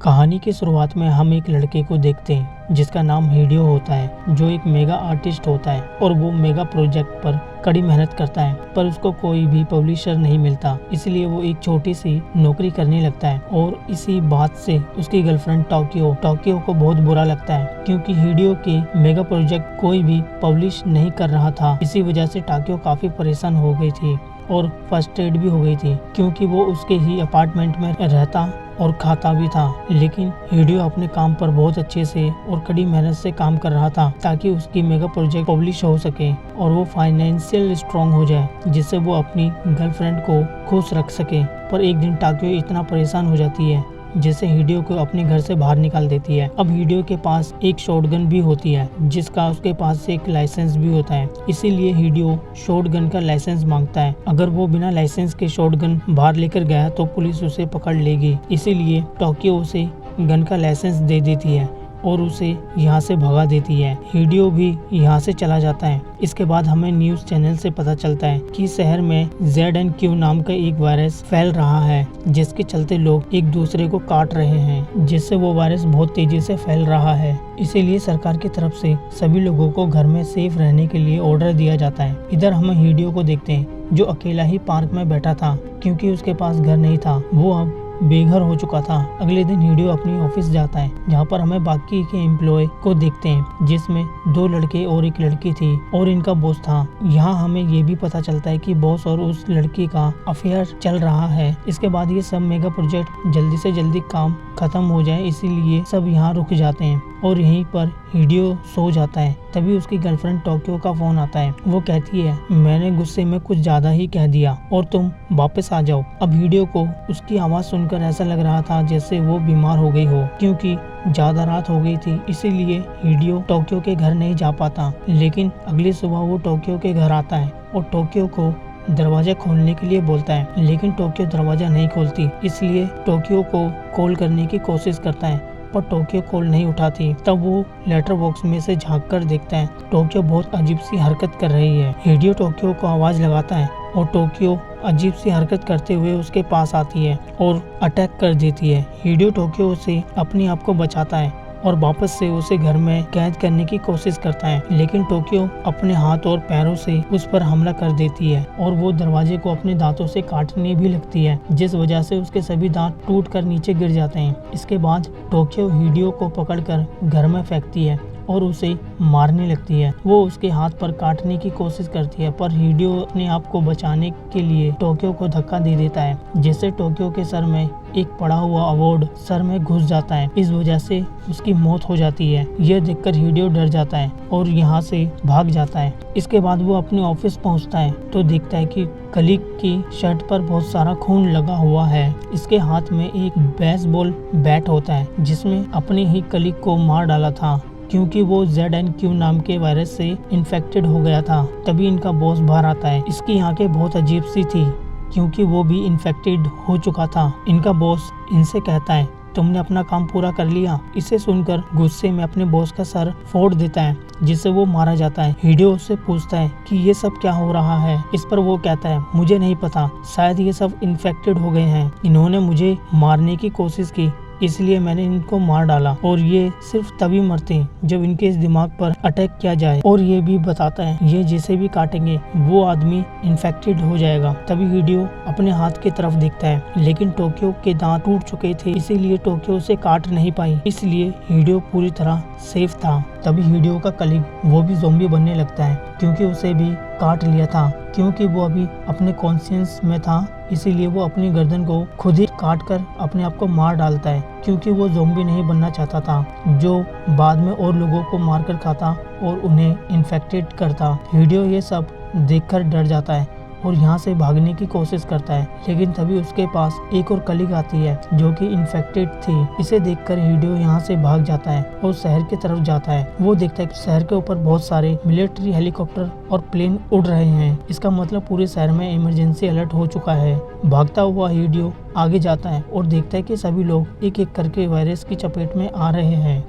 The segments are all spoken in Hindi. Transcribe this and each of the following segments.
कहानी की शुरुआत में हम एक लड़के को देखते हैं जिसका नाम हिडियो होता है, जो एक मेगा आर्टिस्ट होता है और वो मेगा प्रोजेक्ट पर कड़ी मेहनत करता है, पर उसको कोई भी पब्लिशर नहीं मिलता। इसलिए वो एक छोटी सी नौकरी करने लगता है और इसी बात से उसकी गर्लफ्रेंड टोक्यो को बहुत बुरा लगता है, क्योंकि हिडियो के मेगा प्रोजेक्ट कोई भी पब्लिश नहीं कर रहा था। इसी वजह से टोक्यो काफी परेशान हो गई थी और फ्रस्ट्रेट भी हो गई थी, क्योंकि वो उसके ही अपार्टमेंट में रहता और खाता भी था। लेकिन हिडियो अपने काम पर बहुत अच्छे से और कड़ी मेहनत से काम कर रहा था ताकि उसकी मेगा प्रोजेक्ट पब्लिश हो सके और वो फाइनेंशियल स्ट्रांग हो जाए, जिससे वो अपनी गर्लफ्रेंड को खुश रख सके। पर एक दिन टोक्यो इतना परेशान हो जाती है जिससे हिडियो को अपने घर से बाहर निकाल देती है। अब हिडियो के पास एक शॉटगन भी होती है, जिसका उसके पास एक लाइसेंस भी होता है। इसीलिए हिडियो शॉटगन का लाइसेंस मांगता है। अगर वो बिना लाइसेंस के शॉटगन बाहर लेकर गया तो पुलिस उसे पकड़ लेगी। इसीलिए टोक्यो उसे गन का लाइसेंस दे देती है और उसे यहाँ से भगा देती है। हिडियो भी यहाँ से चला जाता है। इसके बाद हमें न्यूज चैनल से पता चलता है कि शहर में ZNQ नाम का एक वायरस फैल रहा है, जिसके चलते लोग एक दूसरे को काट रहे हैं, जिससे वो वायरस बहुत तेजी से फैल रहा है। इसीलिए सरकार की तरफ से सभी लोगों को घर में सेफ रहने के लिए ऑर्डर दिया जाता है। इधर हम हिडियो को देखते हैं जो अकेला ही पार्क में बैठा था, क्योंकि उसके पास घर नहीं था। वो अब बेघर हो चुका था। अगले दिन हिडियो अपनी ऑफिस जाता है, जहाँ पर हमें बाकी के एम्प्लॉय को देखते हैं, जिसमें 2 लड़के और एक लड़की थी और इनका बॉस था। यहाँ हमें ये भी पता चलता है कि बॉस और उस लड़की का अफेयर चल रहा है। इसके बाद ये सब मेगा प्रोजेक्ट जल्दी से जल्दी काम खत्म हो जाए, इसीलिए सब यहाँ रुक जाते हैं और यहीं पर हिडियो सो जाता है। तभी उसकी गर्लफ्रेंड टोक्यो का फोन आता है। वो कहती है, मैंने गुस्से में कुछ ज्यादा ही कह दिया और तुम वापस आ जाओ। अब हिडियो को उसकी आवाज सुनकर ऐसा लग रहा था जैसे वो बीमार हो गई हो, क्योंकि ज्यादा रात हो गई थी। इसीलिए हिडियो टोक्यो के घर नहीं जा पाता। लेकिन अगली सुबह वो टोक्यो के घर आता है और टोक्यो को दरवाजा खोलने के लिए बोलता है, लेकिन टोक्यो दरवाजा नहीं खोलती। इसलिए टोक्यो को कॉल करने की कोशिश करता है, पर टोक्यो कॉल नहीं उठाती। तब वो लेटर बॉक्स में से झांक कर देखता है, टोक्यो बहुत अजीब सी हरकत कर रही है। हिडियो टोक्यो को आवाज लगाता है और टोक्यो अजीब सी हरकत करते हुए उसके पास आती है और अटैक कर देती है। हिडियो टोक्यो से अपने आप को बचाता है और वापस से उसे घर में कैद करने की कोशिश करता है, लेकिन टोक्यो अपने हाथ और पैरों से उस पर हमला कर देती है और वो दरवाजे को अपने दांतों से काटने भी लगती है, जिस वजह से उसके सभी दांत टूटकर नीचे गिर जाते हैं। इसके बाद टोक्यो हिडियो को पकड़कर घर में फेंकती है और उसे मारने लगती है। वो उसके हाथ पर काटने की कोशिश करती है, पर हिडियो अपने आप को बचाने के लिए टोक्यो को धक्का दे देता है, जिससे टोक्यो के सर में एक पड़ा हुआ अवार्ड सर में घुस जाता है। इस वजह से उसकी मौत हो जाती है। यह देखकर हिडियो डर जाता है और यहाँ से भाग जाता है। इसके बाद वो अपने ऑफिस पहुँचता है तो देखता है कि कलीग की शर्ट पर बहुत सारा खून लगा हुआ है। इसके हाथ में एक बेसबॉल बैट होता है, जिसमें अपने ही कलीग को मार डाला था, क्योंकि वो ZNQ नाम के वायरस से इन्फेक्टेड हो गया था। तभी इनका बॉस बाहर आता है। इसकी आंखें बहुत अजीब सी थी, क्योंकि वो भी इन्फेक्टेड हो चुका था। इनका बॉस इनसे कहता है, तुमने अपना काम पूरा कर लिया। इसे सुनकर गुस्से में अपने बॉस का सर फोड़ देता है, जिससे वो मारा जाता है। हिडियो उससे पूछता है कि ये सब क्या हो रहा है। इस पर वो कहता है, मुझे नहीं पता, शायद ये सब इन्फेक्टेड हो गए हैं। इन्होंने मुझे मारने की कोशिश की, इसलिए मैंने इनको मार डाला और ये सिर्फ तभी मरते हैं जब इनके इस दिमाग पर अटैक किया जाए। और ये भी बताता है, ये जिसे भी काटेंगे वो आदमी इन्फेक्टेड हो जाएगा। तभी हिडियो अपने हाथ की तरफ देखता है, लेकिन टोक्यो के दांत टूट चुके थे, इसीलिए टोक्यो उसे काट नहीं पाई। इसलिए हिडियो पूरी तरह सेफ था। तभी हिडियो का कलीग वो भी ज़ॉम्बी बनने लगता है, क्योंकि उसे भी काट लिया था। क्योंकि वो अभी अपने कॉन्शियस में था, इसीलिए वो अपनी गर्दन को खुद ही काट कर अपने आप को मार डालता है, क्योंकि वो ज़ॉम्बी नहीं बनना चाहता था, जो बाद में और लोगों को मारकर खाता और उन्हें इन्फेक्टेड करता। हिडियो ये सब देखकर डर जाता है और यहाँ से भागने की कोशिश करता है, लेकिन तभी उसके पास एक और कलीग आती है जो कि इन्फेक्टेड थी। इसे देखकर हिडियो यहाँ से भाग जाता है और शहर की तरफ जाता है। वो देखता है कि शहर के ऊपर बहुत सारे मिलिट्री हेलीकॉप्टर और प्लेन उड़ रहे हैं। इसका मतलब पूरे शहर में इमरजेंसी अलर्ट हो चुका है। भागता हुआ हिडियो आगे जाता है और देखता है कि सभी लोग एक एक करके वायरस की चपेट में आ रहे हैं,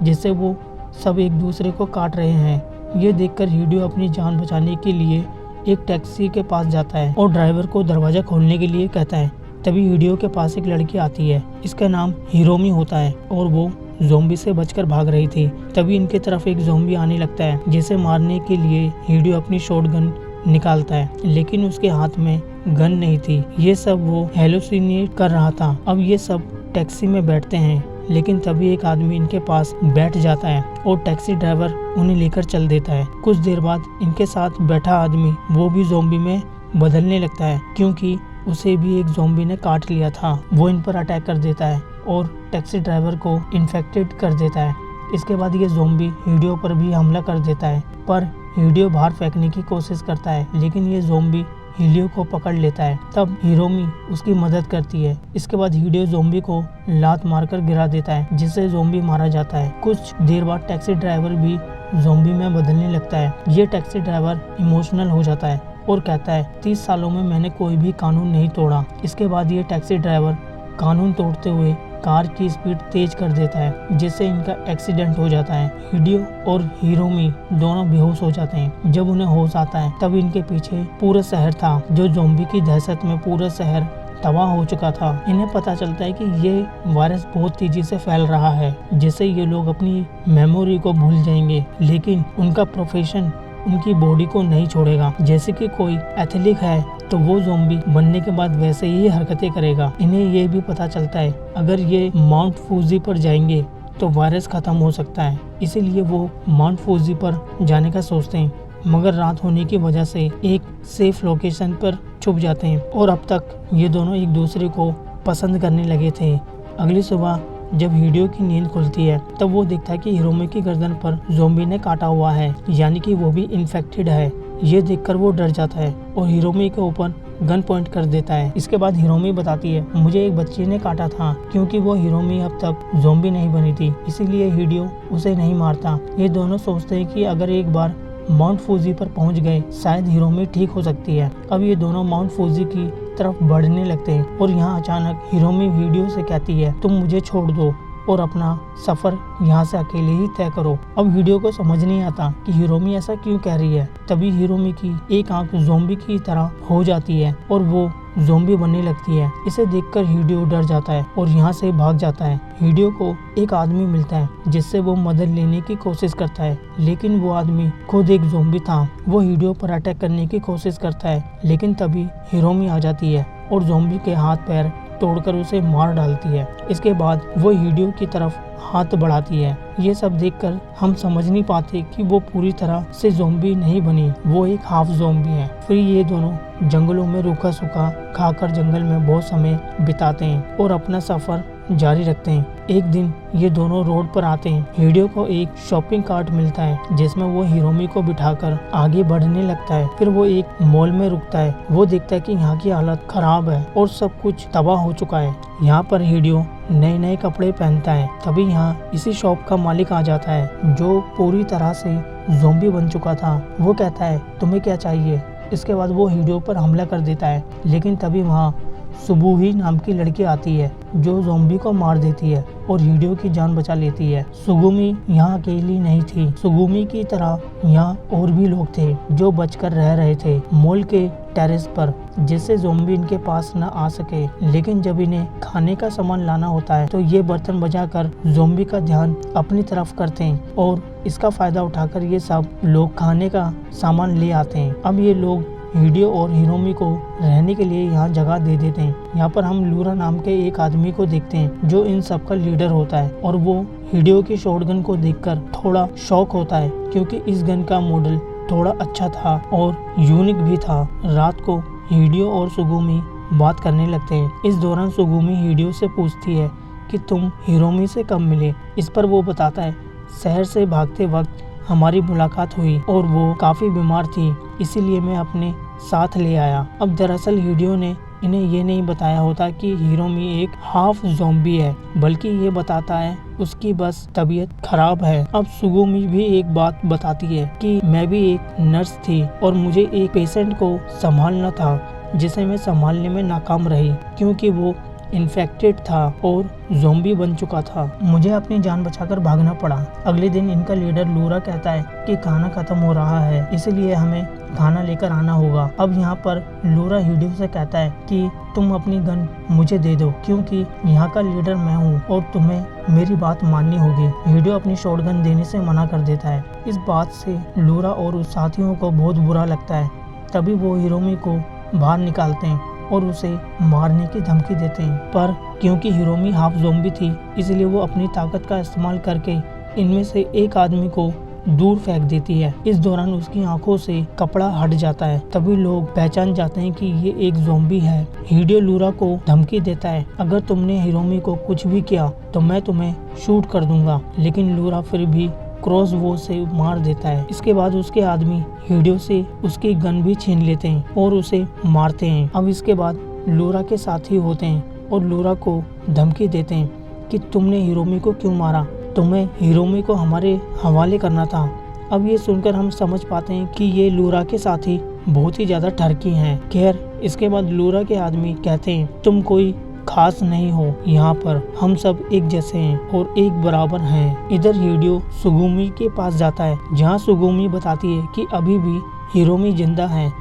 जिससे वो सब एक दूसरे को काट रहे हैं। ये देखकर हिडियो अपनी जान बचाने के लिए एक टैक्सी के पास जाता है और ड्राइवर को दरवाजा खोलने के लिए कहता है, तभी हिडियो के पास एक लड़की आती है। इसका नाम हिरोमी होता है और वो ज़ॉम्बी से बचकर भाग रही थी। तभी इनके तरफ एक ज़ॉम्बी आने लगता है, जिसे मारने के लिए हिडियो अपनी शॉटगन निकालता है, लेकिन उसके हाथ में गन नहीं थी। ये सब वो हेलुसिनेट कर रहा था। अब ये सब टैक्सी में बैठते हैं, लेकिन तभी एक आदमी इनके पास बैठ जाता है और टैक्सी ड्राइवर उन्हें लेकर चल देता है। कुछ देर बाद इनके साथ बैठा आदमी वो भी ज़ॉम्बी में बदलने लगता है, क्योंकि उसे भी एक ज़ॉम्बी ने काट लिया था। वो इन पर अटैक कर देता है और टैक्सी ड्राइवर को इन्फेक्टेड कर देता है। इसके बाद ये ज़ॉम्बी हिडियो पर भी हमला कर देता है, पर हिडियो बाहर फेंकने की कोशिश करता है, लेकिन ये ज़ॉम्बी हिडियो को पकड़ लेता है। तब हिरोमी उसकी मदद करती है। इसके बाद हिडियो ज़ॉम्बी को लात मारकर गिरा देता है, जिससे ज़ॉम्बी मारा जाता है। कुछ देर बाद टैक्सी ड्राइवर भी ज़ॉम्बी में बदलने लगता है। ये टैक्सी ड्राइवर इमोशनल हो जाता है और कहता है 30 सालों में मैंने कोई भी कानून नहीं तोड़ा। इसके बाद ये टैक्सी ड्राइवर कानून तोड़ते हुए कार की स्पीड तेज कर देता है, जिससे इनका एक्सीडेंट हो जाता है। हिडियो और हिरोमी दोनों बेहोश हो जाते हैं। जब उन्हें होश आता है तब इनके पीछे पूरा शहर था, जो ज़ॉम्बी की दहशत में पूरा शहर तबाह हो चुका था। इन्हें पता चलता है कि ये वायरस बहुत तेजी से फैल रहा है, जिससे ये लोग अपनी मेमोरी को भूल जाएंगे, लेकिन उनका प्रोफेशन उनकी बॉडी को नहीं छोड़ेगा। जैसे कि कोई एथलीट है तो वो ज़ॉम्बी बनने के बाद वैसे ही हरकतें करेगा। इन्हें ये भी पता चलता है अगर ये माउंट फूजी पर जाएंगे तो वायरस खत्म हो सकता है, इसीलिए वो माउंट फूजी पर जाने का सोचते हैं, मगर रात होने की वजह से एक सेफ लोकेशन पर छुप जाते हैं। और अब तक ये दोनों एक दूसरे को पसंद करने लगे थे। अगली सुबह जब हिडियो की नींद खुलती है तब वो देखता है कि हिरोमी की गर्दन पर ज़ॉम्बी ने काटा हुआ है, यानी कि वो भी इन्फेक्टेड है। ये देखकर वो डर जाता है और हिरोमी के ऊपर गन पॉइंट कर देता है। इसके बाद हिरोमी बताती है मुझे एक बच्चे ने काटा था, क्योंकि वो हिरोमी अब तक ज़ॉम्बी नहीं बनी थी, इसीलिए हिडियो उसे नहीं मारता। ये दोनों सोचते हैं कि अगर एक बार माउंट फूजी पर पहुंच गए शायद हिरोमी ठीक हो सकती है। अब ये दोनों माउंट फूजी की तरफ बढ़ने लगते हैं और यहाँ अचानक हिरोमी हिडियो से कहती है तुम मुझे छोड़ दो और अपना सफर यहाँ से अकेले ही तय करो। अब हिडियो को समझ नहीं आता कि हिरोमी ऐसा क्यों कह रही है। तभी हिरोमी की एक आंख ज़ॉम्बी की तरह हो जाती है और वो ज़ॉम्बी बनने लगती है। इसे देखकर हिडियो डर जाता है और यहाँ से भाग जाता है। हिडियो को एक आदमी मिलता है जिससे वो मदद लेने की कोशिश करता है, लेकिन वो आदमी खुद एक ज़ॉम्बी था। वो हिडियो पर अटैक करने की कोशिश करता है, लेकिन तभी हिरोमी आ जाती है और ज़ॉम्बी के हाथ पैर तोड़कर उसे मार डालती है। इसके बाद वो हिडियो की तरफ हाथ बढ़ाती है। ये सब देखकर हम समझ नहीं पाते कि वो पूरी तरह से ज़ॉम्बी नहीं बनी, वो एक हाफ ज़ॉम्बी है। फिर ये दोनों जंगलों में रूखा सूखा खाकर जंगल में बहुत समय बिताते हैं और अपना सफर जारी रखते हैं। एक दिन ये दोनों रोड पर आते हैं। हिडियो को एक शॉपिंग कार्ट मिलता है जिसमें वो हिरोमी को बिठाकर आगे बढ़ने लगता है। फिर वो एक मॉल में रुकता है। वो देखता है कि यहाँ की हालत खराब है और सब कुछ तबाह हो चुका है। यहाँ पर हिडियो नए नए कपड़े पहनता है। तभी यहाँ इसी शॉप का मालिक आ जाता है, जो पूरी तरह से ज़ॉम्बी बन चुका था। वो कहता है तुम्हें क्या चाहिए। इसके बाद वो हिडियो पर हमला कर देता है, लेकिन तभी वहाँ सुबुही नाम की लड़की आती है जो ज़ॉम्बी को मार देती है और हिडियो की जान बचा लेती है। सुगुमी यहाँ अकेली नहीं थी। सुगुमी की तरह यहाँ और भी लोग थे जो बचकर रह रहे थे मॉल के टेरेस पर, जिससे ज़ॉम्बी इनके पास न आ सके। लेकिन जब इन्हें खाने का सामान लाना होता है तो ये बर्तन बजाकर ज़ॉम्बी का ध्यान अपनी तरफ करते हैं और इसका फायदा उठाकर ये सब लोग खाने का सामान ले आते हैं। अब ये लोग हिडियो और हिरोमी को रहने के लिए यहाँ जगह दे देते हैं। यहाँ पर हम लूरा नाम के एक आदमी को देखते हैं जो इन सब का लीडर होता है और वो हिडियो की शॉटगन को देखकर थोड़ा शॉक होता है, क्योंकि इस गन का मॉडल थोड़ा अच्छा था और यूनिक भी था। रात को हिडियो और सुगुमी बात करने लगते हैं। इस दौरान सुगुमी हिडियो से पूछती है कि तुम हिरोमी से कब मिले। इस पर वो बताता है शहर से भागते वक्त हमारी मुलाकात हुई और वो काफ़ी बीमार थी, इसीलिए मैं अपने साथ ले आया। अब दरअसल हिडियो ने इन्हें ये नहीं बताया होता कि हिरोमी एक हाफ ज़ॉम्बी है, बल्कि ये बताता है उसकी बस तबीयत खराब है। अब सुगुमी भी एक बात बताती है कि मैं भी एक नर्स थी और मुझे एक पेशेंट को संभालना था जिसे मैं संभालने में नाकाम रही, क्योंकि वो इन्फेक्टेड था और ज़ॉम्बी बन चुका था। मुझे अपनी जान बचाकर भागना पड़ा। अगले दिन इनका लीडर लूरा कहता है कि खाना खत्म हो रहा है, इसलिए हमें खाना लेकर आना होगा। अब यहाँ पर लूरा हिडियो से कहता है कि तुम अपनी गन मुझे दे दो, क्योंकि यहाँ का लीडर मैं हूँ और तुम्हें मेरी बात माननी होगी। हिडियो अपनी शॉटगन देने से मना कर देता है। इस बात से लूरा और उस साथियों को बहुत बुरा लगता है। तभी वो हिरोमी को बाहर निकालते हैं और उसे मारने की धमकी देते हैं, पर क्योंकि हिरोमी हाफ ज़ॉम्बी थी, इसलिए वो अपनी ताकत का इस्तेमाल करके इनमें से एक आदमी को दूर फेंक देती है। इस दौरान उसकी आंखों से कपड़ा हट जाता है। तभी लोग पहचान जाते हैं कि ये एक ज़ॉम्बी है। हिडियो लूरा को धमकी देता है, अगर तुमने हिरोमी को कुछ भी किया तो मैं तुम्हें शूट कर दूंगा, लेकिन लूरा फिर भी क्रॉसबो से मार देता है। इसके बाद उसके आदमी हिडियो से उसकी गन भी छीन लेते हैं और उसे मारते हैं। अब इसके बाद लूरा के साथी होते हैं और लूरा को धमकी देते हैं कि तुमने हिरोमी को क्यों मारा, तुम्हें हिरोमी को हमारे हवाले करना था। अब ये सुनकर हम समझ पाते हैं कि ये लूरा के साथी बहुत ही ज्यादा ठरकी हैं। खैर, इसके बाद लूरा के आदमी कहते हैं तुम कोई खास नहीं हो, यहाँ पर हम सब एक जैसे हैं और एक बराबर हैं। इधर हिडियो सुगुमी के पास जाता है, जहाँ सुगुमी बताती है कि अभी भी हिरोमी जिंदा है,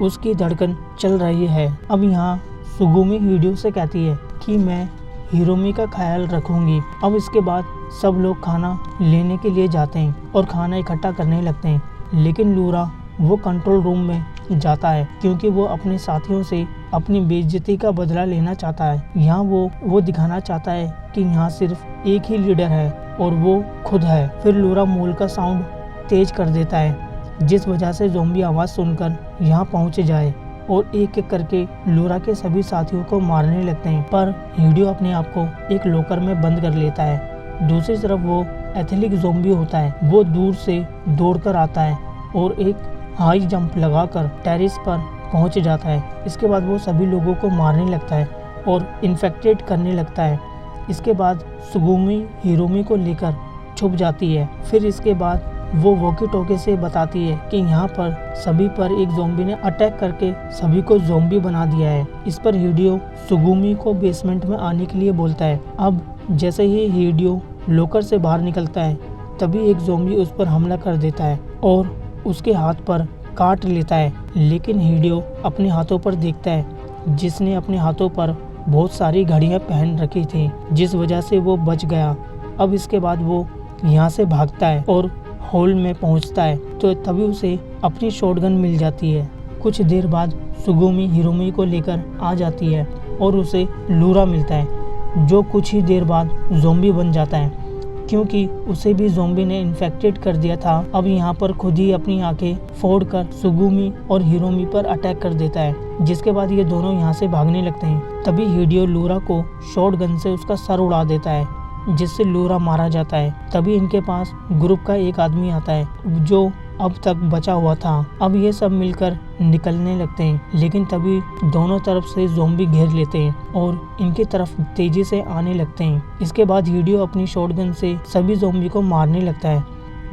उसकी धड़कन चल रही है। अब यहाँ सुगुमी हिडियो से कहती है कि मैं हिरोमी का ख्याल रखूंगी। अब इसके बाद सब लोग खाना लेने के लिए जाते हैं और खाना इकट्ठा करने लगते हैं, लेकिन लूरा वो कंट्रोल रूम में जाता है क्योंकि वो अपने साथियों से अपनी बेइज्जती का बदला लेना चाहता है। यहाँ वो दिखाना चाहता है कि यहाँ सिर्फ एक ही लीडर है और वो खुद है। फिर लूरा मूल का साउंड तेज कर देता है, जिस वजह से ज़ॉम्बी आवाज़ सुनकर यहाँ पहुँच जाए और एक एक करके लूरा के सभी साथियों को मारने लगते हैं। पर हिडियो अपने आप को एक लॉकर में बंद कर लेता है। दूसरी तरफ वो एथलीट ज़ॉम्बी होता है, वो दूर से दौड़कर आता है और एक हाई जंप लगाकर टेरेस पर पहुंच जाता है। इसके बाद वो सभी लोगों को मारने लगता है और इन्फेक्टेड करने लगता है। इसके बाद सुगुमी हिरोमी को लेकर छुप जाती है। फिर इसके बाद वो वॉकी टॉकी से बताती है कि यहाँ पर सभी पर एक ज़ॉम्बी ने अटैक करके सभी को ज़ॉम्बी बना दिया है। इस पर हिडियो सुगुमी को बेसमेंट में आने के लिए बोलता है। अब जैसे ही हिडियो लॉकर से बाहर निकलता है, तभी एक ज़ॉम्बी उस पर हमला कर देता है और उसके हाथ पर काट लेता है। लेकिन हिडियो अपने हाथों पर देखता है, जिसने अपने हाथों पर बहुत सारी घड़ियां पहन रखी थी, जिस वजह से वो बच गया। अब इसके बाद वो यहाँ से भागता है और हॉल में पहुँचता है, तो तभी उसे अपनी शॉटगन मिल जाती है। कुछ देर बाद सुगुमी हिरोमी को लेकर आ जाती है और उसे लूरा मिलता है, जो कुछ ही देर बाद ज़ॉम्बी बन जाता है क्योंकि उसे भी ज़ॉम्बी ने इन्फेक्टेड कर दिया था। अब यहाँ पर खुद ही अपनी आंखें फोड़कर सुगुमी और हिरोमी पर अटैक कर देता है, जिसके बाद ये दोनों यहाँ से भागने लगते हैं। तभी हिडियो लूरा को शॉटगन से उसका सर उड़ा देता है, जिससे लूरा मारा जाता है। तभी इनके पास ग्रुप का एक आदमी आता है जो अब तक बचा हुआ था। अब ये सब मिलकर निकलने लगते हैं, लेकिन तभी दोनों तरफ से ज़ॉम्बी घेर लेते हैं और इनकी तरफ तेजी से आने लगते हैं। इसके बाद हिडियो अपनी शॉटगन से सभी ज़ॉम्बी को मारने लगता है।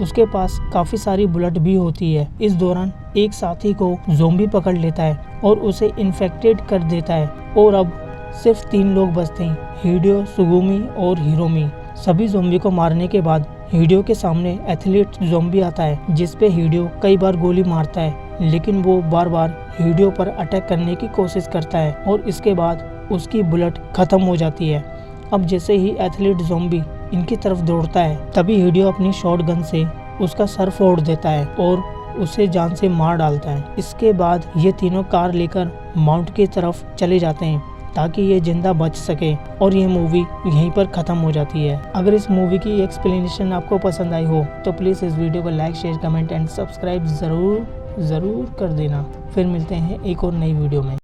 उसके पास काफी सारी बुलेट भी होती है। इस दौरान एक साथी को ज़ॉम्बी पकड़ लेता है और उसे इन्फेक्टेड कर देता है और अब सिर्फ 3 लोग बचते हैं, हिडियो, सुगुमी और हिरोमी। सभी ज़ॉम्बी को मारने के बाद हिडियो के सामने एथलीट ज़ॉम्बी आता है, जिस पे हिडियो कई बार गोली मारता है, लेकिन वो बार बार हिडियो पर अटैक करने की कोशिश करता है और इसके बाद उसकी बुलेट खत्म हो जाती है। अब जैसे ही एथलीट ज़ॉम्बी इनकी तरफ दौड़ता है, तभी हिडियो अपनी शॉटगन से उसका सर फोड़ देता है और उसे जान से मार डालता है। इसके बाद ये तीनों कार लेकर माउंट की तरफ चले जाते हैं ताकि ये जिंदा बच सके और ये मूवी यहीं पर ख़त्म हो जाती है। अगर इस मूवी की एक्सप्लेनेशन आपको पसंद आई हो तो प्लीज़ इस वीडियो को like, share, comment and subscribe ज़रूर कर देना। फिर मिलते हैं एक और नई वीडियो में।